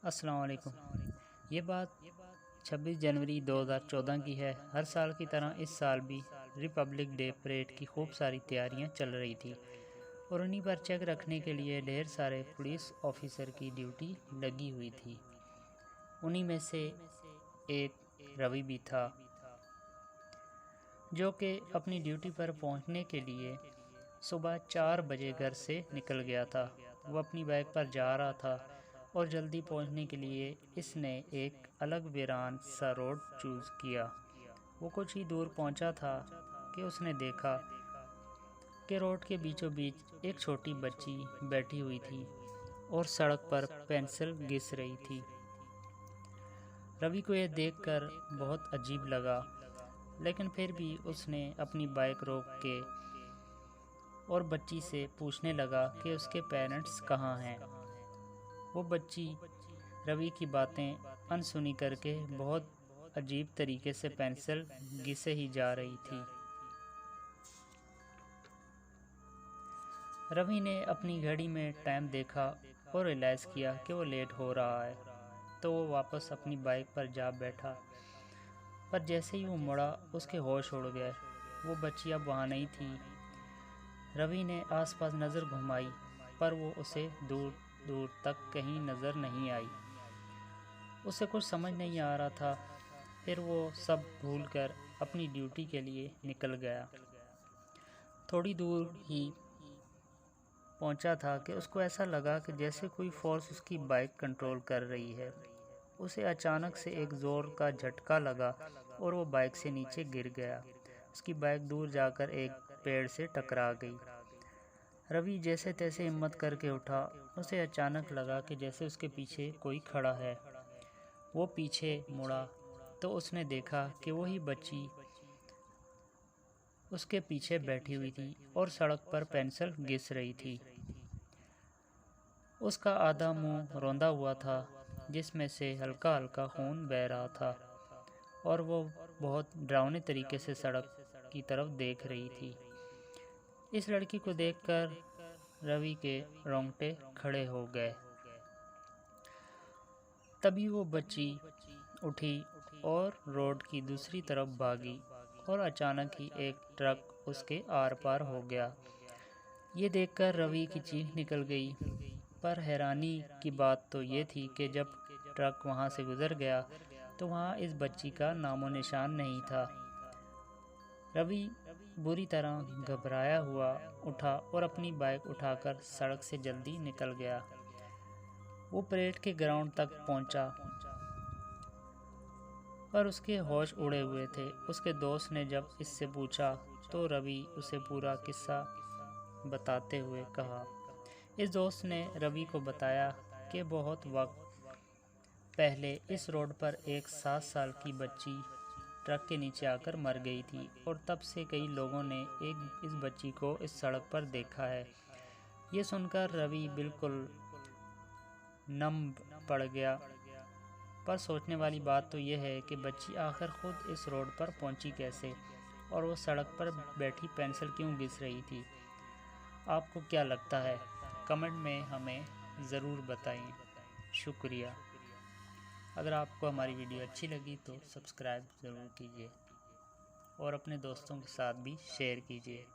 अस्सलाम वालेकुम। ये बात 26 जनवरी 2014 की है। हर साल की तरह इस साल भी रिपब्लिक डे परेड की खूब सारी तैयारियां चल रही थी और उन्हीं पर चेक रखने के लिए ढेर सारे पुलिस ऑफिसर की ड्यूटी लगी हुई थी। उन्हीं में से एक रवि भी था, जो कि अपनी ड्यूटी पर पहुंचने के लिए सुबह 4 बजे घर से निकल गया था। वो अपनी बाइक पर जा रहा था और जल्दी पहुंचने के लिए इसने एक अलग वीरान सा रोड चूज़ किया। वो कुछ ही दूर पहुंचा था कि उसने देखा कि रोड के बीचों बीच एक छोटी बच्ची बैठी हुई थी और सड़क पर पेंसिल घिस रही थी। रवि को यह देखकर बहुत अजीब लगा, लेकिन फिर भी उसने अपनी बाइक रोक के और बच्ची से पूछने लगा कि उसके पेरेंट्स कहाँ हैं। वो बच्ची रवि की बातें अनसुनी करके बहुत अजीब तरीके से पेंसिल घिसे ही जा रही थी। रवि ने अपनी घड़ी में टाइम देखा और रियलाइज़ किया कि वो लेट हो रहा है, तो वो वापस अपनी बाइक पर जा बैठा। पर जैसे ही वो मुड़ा, उसके होश उड़ गए। वो बच्ची अब वहाँ नहीं थी। रवि ने आसपास नज़र घुमाई, पर वो उसे दूर दूर तक कहीं नज़र नहीं आई। उसे कुछ समझ नहीं आ रहा था। फिर वो सब भूलकर अपनी ड्यूटी के लिए निकल गया। थोड़ी दूर ही पहुंचा था कि उसको ऐसा लगा कि जैसे कोई फोर्स उसकी बाइक कंट्रोल कर रही है। उसे अचानक से एक ज़ोर का झटका लगा और वो बाइक से नीचे गिर गया। उसकी बाइक दूर जाकर एक पेड़ से टकरा गई। रवि जैसे तैसे हिम्मत करके उठा। उसे अचानक लगा कि जैसे उसके पीछे कोई खड़ा है। वो पीछे मुड़ा तो उसने देखा कि वही बच्ची उसके पीछे बैठी हुई थी और सड़क पर पेंसिल घिस रही थी। उसका आधा मुंह रौंदा हुआ था, जिसमें से हल्का हल्का खून बह रहा था, और वो बहुत डरावने तरीके से सड़क की तरफ देख रही थी। इस लड़की को देखकर रवि के रोंगटे खड़े हो गए। तभी वो बच्ची उठी और रोड की दूसरी तरफ भागी और अचानक ही एक ट्रक उसके आर पार हो गया। ये देखकर रवि की चीख निकल गई। पर हैरानी की बात तो ये थी कि जब ट्रक वहाँ से गुजर गया तो वहाँ इस बच्ची का नामो निशान नहीं था। रवि बुरी तरह घबराया हुआ उठा और अपनी बाइक उठाकर सड़क से जल्दी निकल गया। वो परेड के ग्राउंड तक पहुंचा, पर उसके होश उड़े हुए थे। उसके दोस्त ने जब इससे पूछा तो रवि उसे पूरा किस्सा बताते हुए कहा। इस दोस्त ने रवि को बताया कि बहुत वक्त पहले इस रोड पर एक 7 साल की बच्ची ट्रक के नीचे आकर मर गई थी और तब से कई लोगों ने इस बच्ची को इस सड़क पर देखा है। ये सुनकर रवि बिल्कुल नम पड़ गया। पर सोचने वाली बात तो यह है कि बच्ची आखिर खुद इस रोड पर पहुंची कैसे, और वो सड़क पर बैठी पेंसिल क्यों घिस रही थी। आपको क्या लगता है? कमेंट में हमें ज़रूर बताएं। शुक्रिया। अगर आपको हमारी वीडियो अच्छी लगी तो सब्सक्राइब ज़रूर कीजिए और अपने दोस्तों के साथ भी शेयर कीजिए।